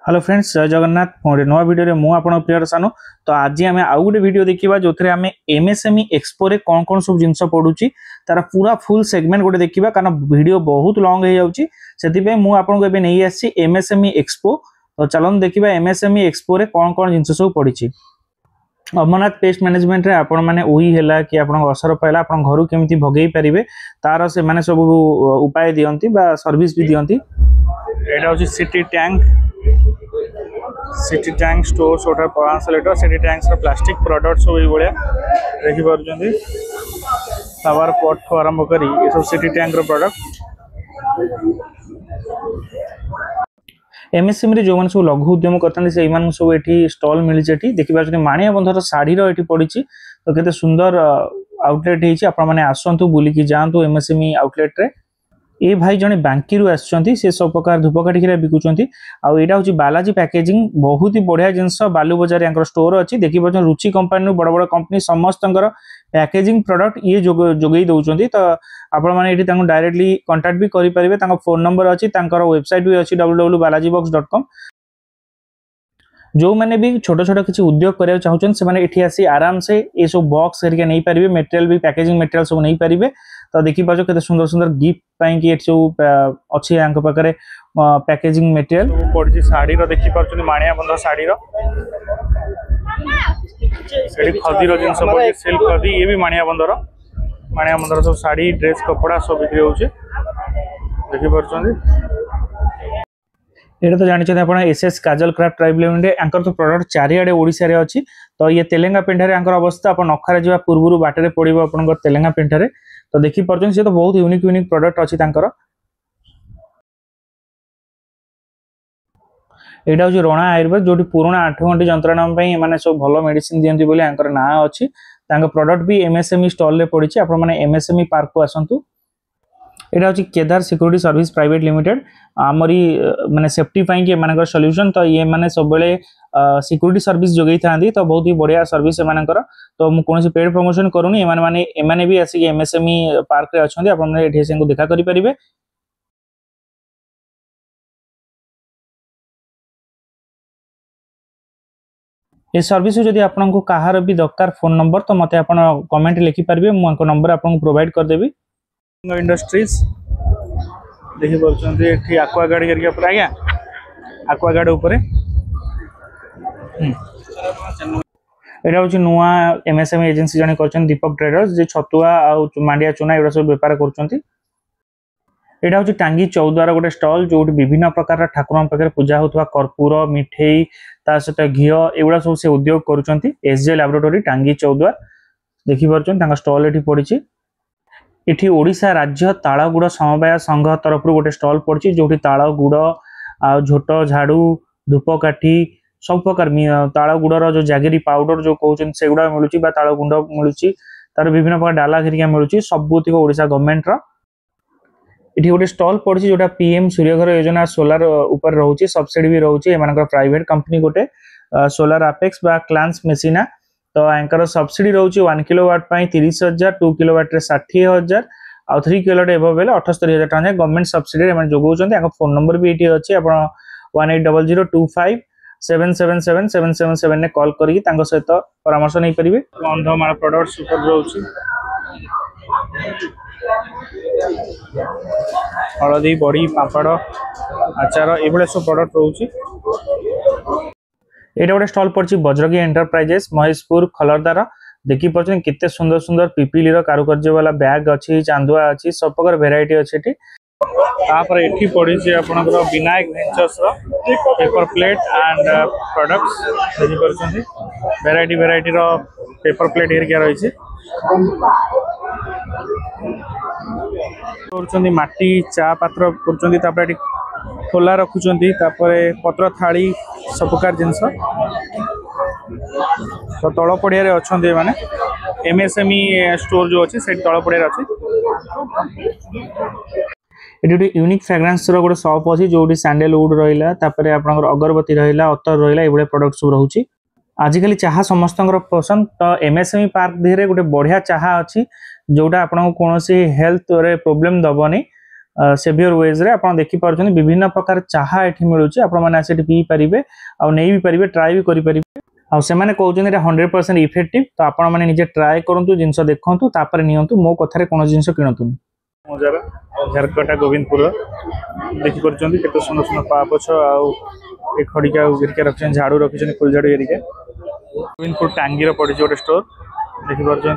Hello friends, जय जगन्नाथ। मोर नवा video रे मु आपन प्रियर सानो। तो आज आम आउ गोटे वीडियो देखा जो आम एमएसएमई एक्सपो रे कौन कौन सब जिनस पड़ुची तार पूरा फुल सेगमेंट गोटे देखा, कारण वीडियो बहुत लॉन्ग हो जाउची। सेतिबे मु आपन को नहीं आसी एमएसएमई एक्सपो। तो चलन देखा एमएसएमई एक्सपो रे कौन कौन जिनस सब पड़ी। अमरनाथ पेस्ट मैनेजमेंट रे आपण माने ओही हैला कि आपण असर पाइला आपण घर केमिति भगेई परिबे तार से माने सब उपाय दियंती बा सर्विस भी दियंती। एटा होची सिटी टैंक स्टोर सोटा 500 litre city tanks plastic product सब ये देखी पार्टी फ्लावर पॉट ठू आरंभ करी ये सब सिटी टैंक प्रोडक्ट। एमएसएमई रे जो मैंने सब लघु उद्यम करते सब ये स्टल मिली देखिए माणिया बंधर शाढ़ी पड़ी। तो केते सुंदर आउटलेट होती आपने आसतु बुलिकी जातु एमएसएमई आउटलेट रे। ये भाई जने बांकी रु आछंती से सब प्रकार धूपकाठी बिकुचंती। आउ एटा होची बालाजी पैकेजिंग, बहुत ही बढ़िया जिनस बालू बजार यांकर स्टोर अछि। देखि परछन रुचि कंपनी बड़ बड़ कंपनी समस्तंकर पैकेजिंग प्रोडक्ट ये जोगई दउचंती। तो आपण माने एठी तांको डायरेक्टली कांटेक्ट भी करि परिबे। तांको फोन नंबर अछि, तांकर वेबसाइट भी अछि www.balajibox.com। जो मैंने भी छोट छोट किसी उद्योग करने चाहूँ से मैंने आसी आराम से ये सब बॉक्स हरिका नहीं पारे, मेटेरियल भी पैकेजिंग मेटेरियल सब नहीं पारे। तो देखी पार्छ केते सुंदर सुंदर गिफ्ट पाई कि सब अच्छी पाखे पैकेजिंग मेटेरियल पड़ी। शाढ़ी देखी पार्छ माणिया बंध शाढ़ी खदीर जिन सिल्क खदी ये भी माणिया बंधर सब शाढ़ी ड्रेस कपड़ा सब बिक्री होची देखी पार्छ। ये तो जानते आप एसएस काजल क्राफ्ट ट्राइब लिमिटेड तो प्रोडक्ट चारिआडे ओडिशा रे अछि। तो ये तेलेंगा पेंठारे अवस्था आप नखारे जा पूर्व बाटे पड़ो आप तेलेंगा पेंठारे। तो देखी पार्छ सी तो बहुत यूनिक प्रोडक्ट अच्छी। यहाँ हूँ रणा आयुर्वेद जो पुराना 8 घंटी जंत्रणा मैंने सब भल मेडिसिन दिखती बोली ना अच्छी। प्रोडक्ट भी एमएसएमई स्टॉल रे पड़ी। आप एमएसएमई पार्क को आसतु। यहाँ हूँ Kedar security service private limited Amri माने सेफ्टी पाई एम सॉल्यूशन। तो ये माने सब सिक्योरिटी सर्विस जोगई था। तो बहुत ही बढ़िया सर्विस एमानकर। तो मुझे कौन पेड प्रमोशन करूनी एमाने भी आसिक एमएसएमई पार्क रे अच्छे आप देखा करें। ये सर्विस जदि आपको कहार भी दरकार फोन नंबर तो मत आप कमेंट लिखिपारे, मुझे नंबर आपको प्रोवाइड करदेवी। इंडस्ट्रीज देखी पार्टी आक्वागार्ड आज्ञा आक्वागार्ड उपर यहाँ हूँ नुआ एमएसएमई एजेंसी जन कर दीपक ट्रेडर्स जे छतुआ आ मांडिया चूना एगुड़ा सब बेपार कर। यहाँ हूँ टांगी चौद्वार गोटे स्टल जो विभिन्न प्रकार ठाकुर पाखे पूजा होता कर्पूर मिठेई ता सहित घी एगुड़ा सब से उद्योग करुँच। एसजे लैबोरेटरी टांगी चौद्वार देखी पार्छ स्टल ये पड़ी। इठी ओडिशा राज्य तालगुड़ समवाय संघ तरफ गोटे स्टल पड़ी जो तालगुड़ आ झोट झाड़ू धूपकाठी सब प्रकार तालगुड़र जो जैगरी पाउडर जो कहते हैं सेगुड़ा मिलूँ तालगुंड मिलूँ तार विभिन्न प्रकार डाला घरिका मिलूँ सबुतिक ओडिशा गवर्नमेंट ये गोटे स्टल पड़ी जोटा पीएम सूर्यघर योजना सोलार उपर रोचे सब्सिडी भी रोचे। एम प्राइवेट कंपनी गोटे सोलार अपेक्स बा क्लांस मेसिना। तो एंकर सब्सिडी रोचे 1 किलोवाट 30,000, 2 किलोवाट 60,000 आ 3 किलोवाट एबव बेले 78,000 टका गवर्नमेंट सब्सिडी जोगाउछन। फोन नंबर भी ये अच्छे आप 180025777777 ने कॉल करी सहित परामर्श नहीं पारे। कंधमाल प्रोडक्ट्स ऊपर रोचे हलदी बड़ी पापड़ आचार ये सब प्रोडक्ट रोचे। ये गोटे स्टल पड़ी बजरंगी एंटरप्राइजेस महेशपुर खलरदार देखी पार्छ केते सुंदर सुंदर पिपिली कारुकार्य वाला बैग अच्छी चांदुआ अच्छी सब प्रकार भेराइटी अच्छी। ये पड़ी आपंकर Vinayak ventures paper plate and products देखी पार्छ भेराइटी भेराइटी पेपर प्लेट हेरिका रही माटी चा पात्र कर खोला रखुंट पत्र थाली सब प्रकार जिनस। तो तल पड़िया अच्छा माने एमएसएमई स्टोर जो अच्छे से तल पड़िया अच्छे। ये यूनिक फ्रेग्रेंस गोटे शॉप अच्छी जो सैंडलवुड रहा अगरबत्ती रहा अतर रहा ये प्रोडक्ट सब रोचे। आजिकल चाहा समस्त पसंद। तो एमएसएमई पार्क धीरे गोटे बढ़िया चाहा अच्छी जोटा आपको कौन हेल्थ रे प्रोब्लेम दबनी। सेवियर वेज रे आपण देखि पारछन विभिन्न प्रकार चाहा एठी मिलुची आपण माने आसे पी पारिबे आ नै भी पारिबे ट्राई भी करि पारिबे आ से माने कहउछन एटा 100% इफेक्टिव तो आपण माने निजे ट्राई करंतु जिंस देखंतु तापर नियंतु मो कथारे कोन जिंस किनतु मजार झारकटा गोविंदपुर देखि परछन केते सुनो सुनो पापछ आ ए खडिका गिरके रखछन झाड़ू रखछन फुल झाड़ू एरिके गोविंदपुर टांगी रो पड़ी जोटे स्टोर देखि परछन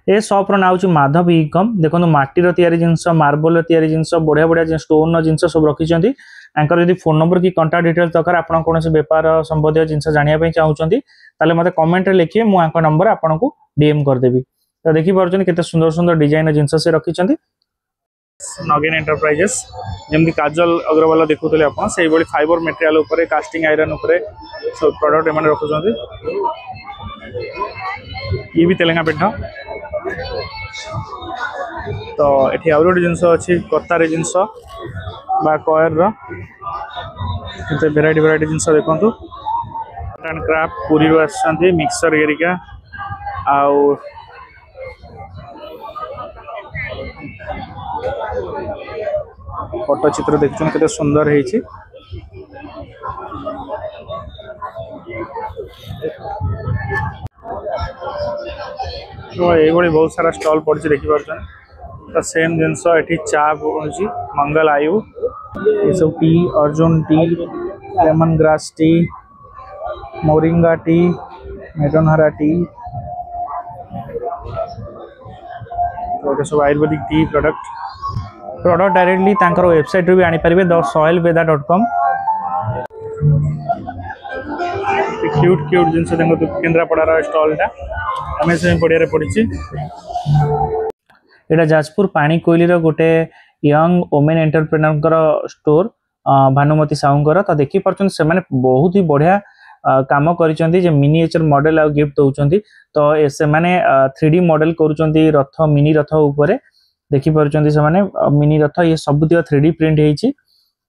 ए शॉप रो नाउ छि माधव ई-कॉम देखो माटीर तैयारी जिनस मार्बल तैयारी जिनस बढ़िया बढ़िया स्टोन जिनस सब रखिछंती आंकर यदि फोन नंबर की कांटेक्ट डिटेल्स दरकार आपण कोन से व्यापार संबंधी जिनस जानिया पई चाहउछंती ताले मते कमेंट रे लिखिए मु आंकर नंबर आपण को डीएम कर देबी तो देखि परछन केते सुंदर सुंदर डिजाइन जिनस से रखिछंती नगेन एंटरप्राइजेस जेमति काजल अग्रवाल देखुतले आपण सेही बळी फाइबर मटेरियल ऊपर कास्टिंग आयरन ऊपर सब प्रोडक्ट एमन रखुछंती ये भी तेलंगा पेठा तो ये आउ गोटे जिनस अच्छी कतारे जिनस कयर भेराइटी भेराइटी जिनस देखु आर्ट एंड क्राफ्ट पूरी आसछंती मिक्सर एरिका आउ पट्टचित्र देखुन केते सुंदर है तो ये बहुत सारा स्टॉल पड़ी देखी पार्छन तो सेम जिनस ये चा पड़ी मंगल आयु ये सब टी अर्जुन tea lemon grass tea moringa tea मेडनहरा टी तो सब आयुर्वेदिक टी प्रोडक्ट डायरेक्टली तांकर वेबसाइट रे भी आनी परिबे thesoilveda.com क्यूट क्यूट जिनस केन्द्रापड़ा स्टॉल एमएसएमई पड़िया पड़ी एटा जाजपुर पानी कोइली रो गोटे young women entrepreneur store Bhanumati साहूंकर तो देखि परछन से माने बहुत ही बढ़िया काम करिसंती जे मिनिएचर मॉडल आ गिफ्ट दउचंती तो से माने 3D मॉडल करूचंती रथ मिनी रथ ऊपर देखि परछंती से माने मिनी रथ ये सब 3D प्रिंट हेची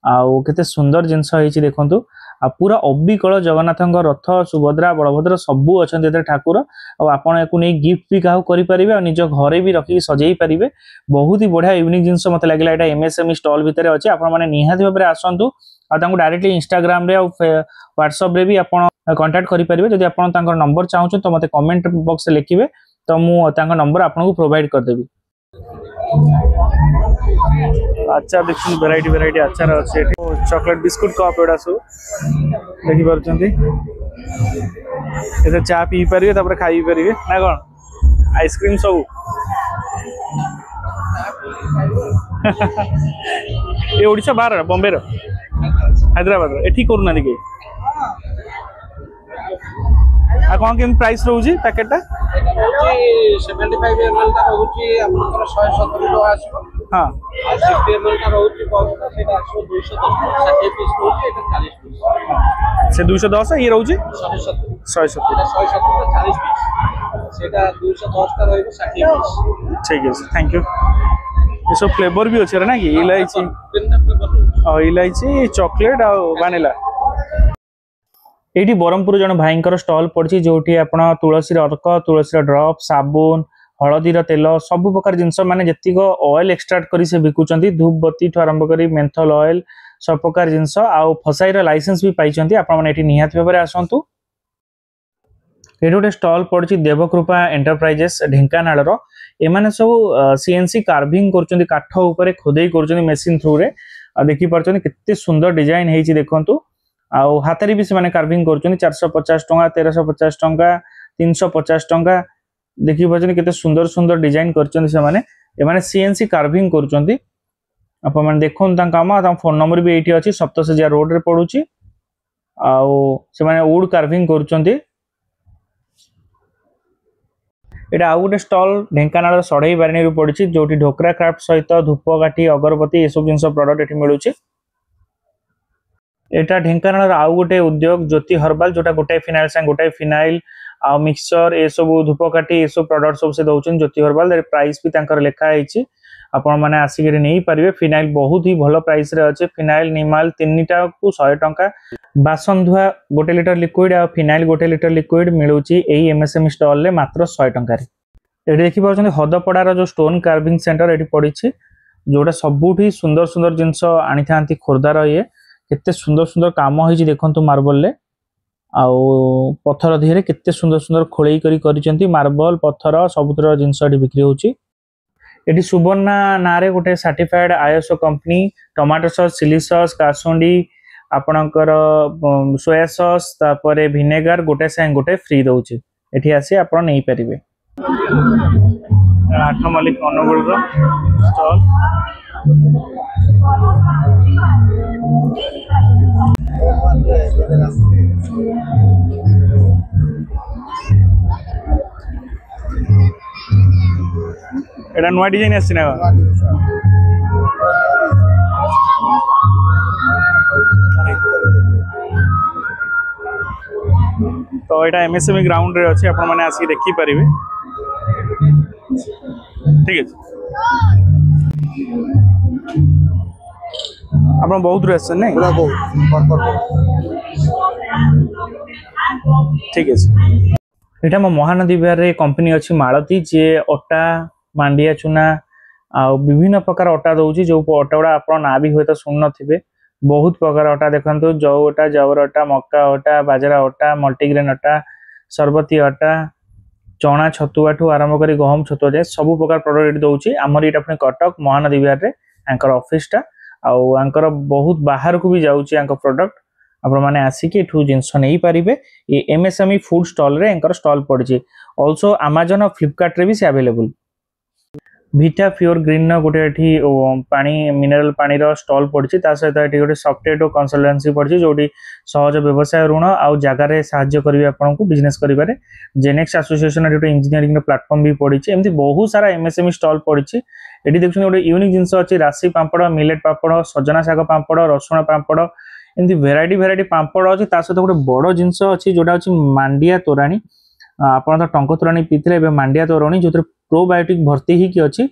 आ केते सुंदर जिनस हेची देखंतु आ पूरा अबिकल जगन्नाथ रथ सुभद्रा बलभद्र सबू अच्छा ठाकुर आपड़ या गिफ्ट भी क्या करेंगे और निज घरे भी रखिक सजई पारे बहुत ही बढ़िया यूनिक जिनस मत लगे यहाँ एमएसएमई स्टॉल भितर अच्छे आपने निहाती भाव में आसतु डायरेक्टली इंस्टाग्राम रे व्हाट्सएप रे भी आप कांटेक्ट करेंगे जब आप नंबर चाहूँ तो मत कमेंट बॉक्स लिखे तो मुझे नंबर आपको प्रोवाइड करदेवी आचार देखते भेराइटी भेराइटी आचार अच्छे चॉकलेट बिस्कुट कप एटा सब देखी पार्टी चा पी पारे खाई पारे ना कौन आइसक्रीम सब ये ओडिशा बाहर बॉम्बे हैदराबाद एठी करूना देखिए आ कौन केम प्राइस रोजी पैकेट 75 ml का रोची आपनकर 170 टका आसीबो हां 60 ml का रोची बॉक्स का सेटा 210 60 पीस रोची एटा 40 पीस से 210 ये रोजी 170 का 40 पीस सेटा 210 का रहइबो 60 पीस ठीक है थैंक यू ये सब फ्लेवर भी अच्छे ना कि इलायची तीनटा फ्लेवर और इलायची चॉकलेट और वैनिला एटी बरहमपुर जन भाईंकर स्टॉल पड़ी जो आप तुलसी अर्क तुलसी ड्रप साबुन हलदीर तेल सब प्रकार जिनस माने जतिक ऑयल एक्सट्राक्ट करी से बिकुचंती धूपबत्ती ठू आरंभ करी मेंथल ऑयल सब प्रकार जिनस आउ फसाईर लाइसेंस भी पाइचंती आपण माने एटी निहात भाव में आसंतु एटी गोटे स्टॉल पड़ी देवकृपा एंटरप्राइजेस ढेंकानाल एमाने सब सीएनसी कार्विंग करचंती काठ ऊपर खोदेई करचंती मशीन थ्रू रे देखि परचंती केते सुंदर डिजाइन हेची देखंतु आउ हाथरी भी से कार्विंग करुँच 450 टंका 1350 टंका 350 टंका देखी पार्टी केते सुंदर सुंदर डिजाइन कर सीएनसी कार्विंग करुँच आपने देखो काम फोन नंबर भी ये अच्छी सप्तशଯ୍ୟା रोड रे पड़ुची आउ से वुड कार्विंग करुँच एटा आउ गोटे स्टॉल ढेंकानाल सढ़ई बारिणी पड़ी जो ढोकरा क्राफ्ट सहित धूपकाठी अगरबत्ती ये सब जिन प्रोडक्ट ये मिलूँ एटा ढेंकानाल आउ गोटे उद्योग ज्योति हर्बाल जोटा गोटाए फिनाइल संग गोटाए फिनाइल आ मिक्सचर ए सब धूपकाठी ए सब प्रोडक्ट सब से दउछन ज्योति हर्बाल प्राइस भी तांकर लेखा है आपण माने आसिक नहीं पारे फिनाइल बहुत ही भलो प्राइस रे अच्छे फिनाइल निमाल तीनटा को 100 टंका बासन धुआ 1 लिटर लिक्विड आ फिनाइल 1 लिटर लिक्विड मिलूची एई एमएसएमई स्टॉल ले मात्र 100 टंका रे एठी देखि पाउछन हदपड़ार जो स्टोन कार्विंग सेंटर एठी पड़िछि जोटा सबुठी सुंदर सुंदर जिंस आनी थांती खोर्धार ये केते सुंदर सुंदर काम होइछि देखंतु मार्बल ले आउ पत्थर धीरे केते सुंदर सुंदर खोळेई करी करिसेंती मार्बल पत्थर सबुतर जिंस एठी बिक्री होछि। एठी सुवर्णा नारे गोटे certified ISO company tomato sauce chilli sauce कासुंडी आपणकर सोया सॉस तापरे विनेगर गोटे संग गोटे फ्री दउछि एठी आसी आपण नै परिबे। आठ मल्लिक अनुगुल रो स्टॉल एटा नुआ डिजाइन आसी ना तो एटा एमएसएमई ग्राउंड रे अछि आपण माने आसी देखि परिबे ठीक है आपण बहुत रे आछन नै पूरा बहुत ठीक है एटा मो महानदी बिहार रे कंपनी अछि मालती जे अटा मांडिया चुना आ विभिन्न प्रकार अटा दउछि जो अटा गुड़ा आपण ना भी होय त सुन नथिबे बहुत प्रकार अटा देखंतु जौ अटा जवर अटा मक्का अटा बाजरा अटा मल्टीग्रेन अटा सरबती अटा चना छतुआठू आरंभ करी गहम छतुआ जाए सब प्रकार प्रोडक्ट दउछि हमर एटा अपने कटक महानदी बिहार रे एंकर ऑफिस टा आउ एंकर बहुत बाहर को भी जाउछि एंकर प्रोडक्ट आपण माने आसिके एठू जिंस नै परिबे ए एमएसएमई फूड स्टॉल रे एंकर स्टॉल पड़छि आल्सो अमेज़न और फ्लिपकार्ट रे भी से अवेलेबल। भिटा प्योर ग्रीन न गोटे एठी पानी मिनरल पानी रो स्टॉल पड़छि ता सहित एठी गोटे सॉफ्टवेयर कंसल्टेंसी पड़छि जोटी सहज व्यवसाय ऋण आ जगह रे सहाय्य करबे आपन को बिजनेस करिबारे जेनेक्स एसोसिएशन एठी इंजीनियरिंग रो प्लेटफॉर्म भी पड़छि एमती बहुत सारा एमएसएमई स्टॉल पड़छि एठी देखछन गोटे यूनिक जिंस अछि राशि पापड़ मिलेट पापड़ सजना साग पापड़ रसुण पापड़ एमती वेराइटी पापड़ अछि ता सहित गोटे बड़ जिंस अछि जोटा अछि मांडिया तोराणी आपण तो टंक तोराणी पीथिले एबे मांडिया तोराणी जोतिर प्रोबायोटिक भर्ती ही कि अछि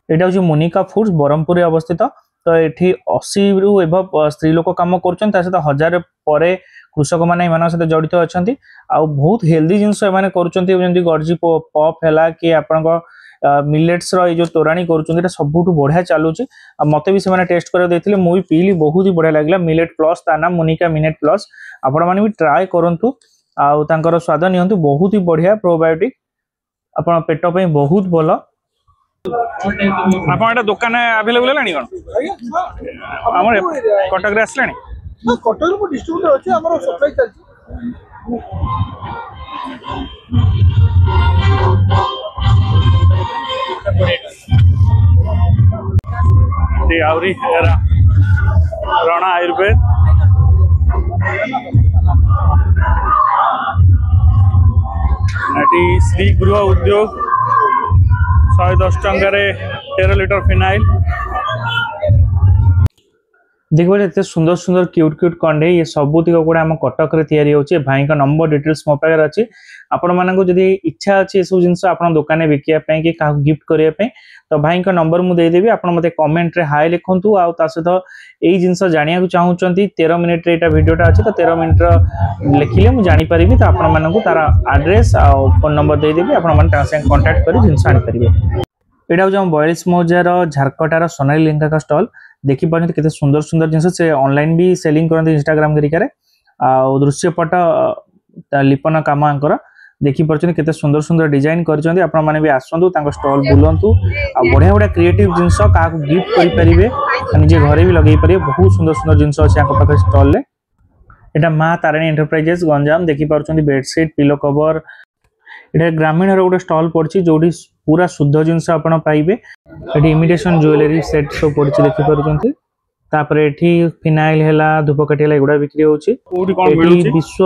एटा अछि मोनिका फूड्स बरहमपुर रे अवस्थित तो एठी 80 रु एभव स्त्री लोक काम करछन ता सहित 1000 परे कृषक माने एमान सहित जड़ित अछंती आ बहुत हेल्दी जिंस एमाने करछंती जेंति गर्जी पॉप हैला कि आपण को मिलेट्स रो ए जो तोराणी करछंती एटा सबुटु बढ़िया चालुची आ मते भी से माने टेस्ट करे देथिले मु भी पीली बहुत ही बढ़िया लागला मिलेट प्लस ता नाम मोनिका मिनेट प्लस आपण माने भी ट्राई करंतु आ तांकर स्वाद नियंतु बहुत ही बढ़िया प्रोबायोटिक आपण पेट पे बहुत भलो आपण एटा दुकान अवेलेबल लानी कोन हमर कटक रे आसलानी ना कटक को डिस्ट्रीब्यूटर अछि हमर सप्लाई चलछि ते आवरी राणा आयुर्वेद श्री गृह उद्योग 110 टंका 13 लिटर फिनाइल देखो एते सुंदर सुंदर क्यूट कंडे ये सब तिक गुड़ा आम कटक रे तैयारी होचे भाई का नंबर डिटेल्स मो पाखरे अछि आपण मानक जदी इच्छा अछि ए सब जिंस आपण दुकान बिकिया पई कि का गिफ्ट करिया पई तो भाई का नंबर मु दे देबी आपण मते कमेंट रे हाय लिखंतु आ ता सहित एई जिंस जानिया को चाहउचंती 13 मिनिट रे एटा वीडियोटा अछि तो 13 मिनिट रो लिखिले मु जानि परिबी तो आपण मानक तारा एड्रेस आ फोन नंबर दे देबी आपण मन ता संग कांटेक्ट करी जिंस आनि परिबे एटा जो 42 मौजार झारकटार सोनाली लिंका का स्टॉल देखि पानी केते सुंदर सुंदर जिंस से ऑनलाइन भी सेलिंग करते इंस्टाग्राम करिकारे आ दृश्यपट लिपन काम आंकर देखि परछन केते सुंदर सुंदर डिजाइन करछन्ती आपण माने भी आसंतु तांको स्टॉल बुलंतु आ बढ़िया बढ़िया क्रिएटिव जिंस का गिफ्ट करि परिबे निजे घरे भी लगेई परिबे बहुत सुंदर सुंदर जिंस अछि आंको पाखे स्टॉल ले एटा मां तारिणी एंटरप्राइजेस गंजाम देखि परछन्ती बेडशीट पिलो कवर एटा ग्रामीण रो गोटे स्टॉल पड़छि जोडी पूरा शुद्ध जिंस आपण पाइबे एटी इमिटेशन ज्वेलरी सेट सब पड़छि देखि परछन्ती तापरे एठी फिनाइल हैला धूपकाठी हैला एगुडा बिक्री होछि कोडी कोन मिलुछि विश्व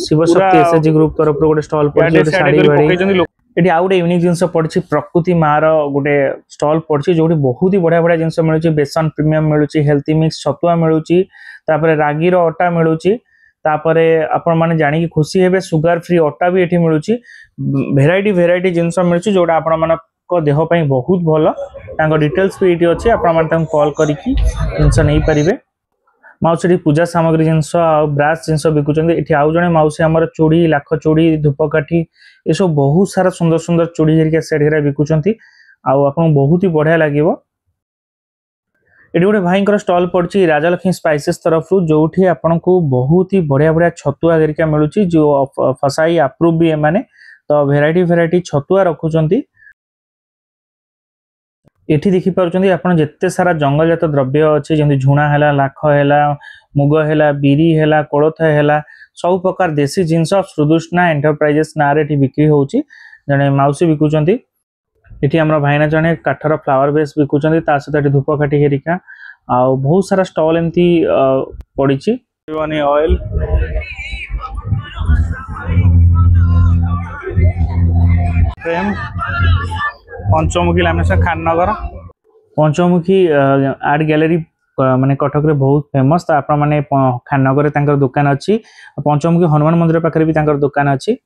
शिव शक्ति एसएजी ग्रुप तरफ रो गोटे स्टॉल पड़छि साड़ी बाड़ी एटी आउडे यूनिक जिंस पड़छि प्रकृति मार गोटे स्टॉल पड़छि जोडी बहुत ही बढ़िया बढ़िया जिंस मिलुछि बेसन प्रीमियम मिलुछि हेल्थी मिक्स छतुआ मिलुछि तापरे रागी रो अटा मिलुछि तापरे आपण माने जानि कि खुशी हेबे सुगर फ्री अटा भी एठी मिलुछि वेराइटी जिंस मिलुछि जोडा आपण माने को देह पई बहुत भलो तांको डिटेल्स भी एठी अछि आपण माने तांको कॉल करिकि जिंस नै परिबे माउसी एठी पूजा सामग्री जिनस आ ब्रास जिनस बिकुचंदी एठी आउ जणे माउसी हमर चूड़ी लाख चूड़ी धूपकाठी ए सब बहुत सारा सुंदर सुंदर चूड़ी हेरिका सेट हेरा बिकुचंती आ आपन बहुत ही बढ़िया लागिवो। एठी गोटे भाईंकर स्टॉल पड़ची राजलक्ष्मी स्पाइसेस तरफ जोठी आपन को बहुत ही बढ़िया बढ़िया छतुआ हेरिका मिलुची जो फसाई अप्रूव भी माने तो भेराइटी छतुआ रखुचंती। एठी देखि पारुचंदी आपण जत्ते सारा जंगलजात द्रव्य अछि जेमि झुणा हैला लाख हैला मुग हैला बिरी हैला कोळथ हैला सब प्रकार देसी जिंस श्रीदुष्णा एंटरप्राइजेस नारे एठी बिक्री होउची जने माउसी बिकुचंती। एठी हमरा भाईना जने काठर फ्लावर बेस बिकुचंती ता सहित एठी धूपकाठी हेरिका आ बहुत सारा स्टॉल एमती पड़ीची। ऑयल फ्रेम पंचमुखी लामिनेशन खाननगर पंचमुखी आर्ट गैलरी माने कटक रे बहुत फेमस तो आपण माने खाननगर तांकर दुकान अछि पंचमुखी हनुमान मंदिर पाखरे भी तांकर दुकान अछि।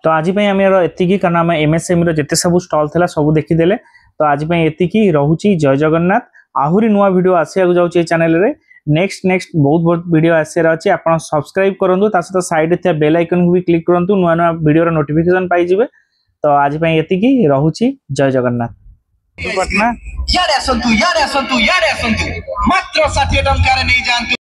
तो आज पई हम एतिकी कारण हम एमएसएमई रो जते सब स्टॉल थिला सब देखि देले तो आज पई एतिकी रहूची। जय जगन्नाथ। आहुरी नुवा वीडियो आसिया जाउची चैनल रे नेक्स्ट बहुत बहुत वीडियो आसे रहची आपण सब्सक्राइब करंतु ता सहित साइड थे बेल आइकन को भी क्लिक करंतु नुवा नुवा वीडियो रो नोटिफिकेशन पाई जिवे। तो आज पई एतिकी रहूची। जय जगन्नाथ। पटना यारे आसंतु मात्र 60 टंका रे नै जानतु।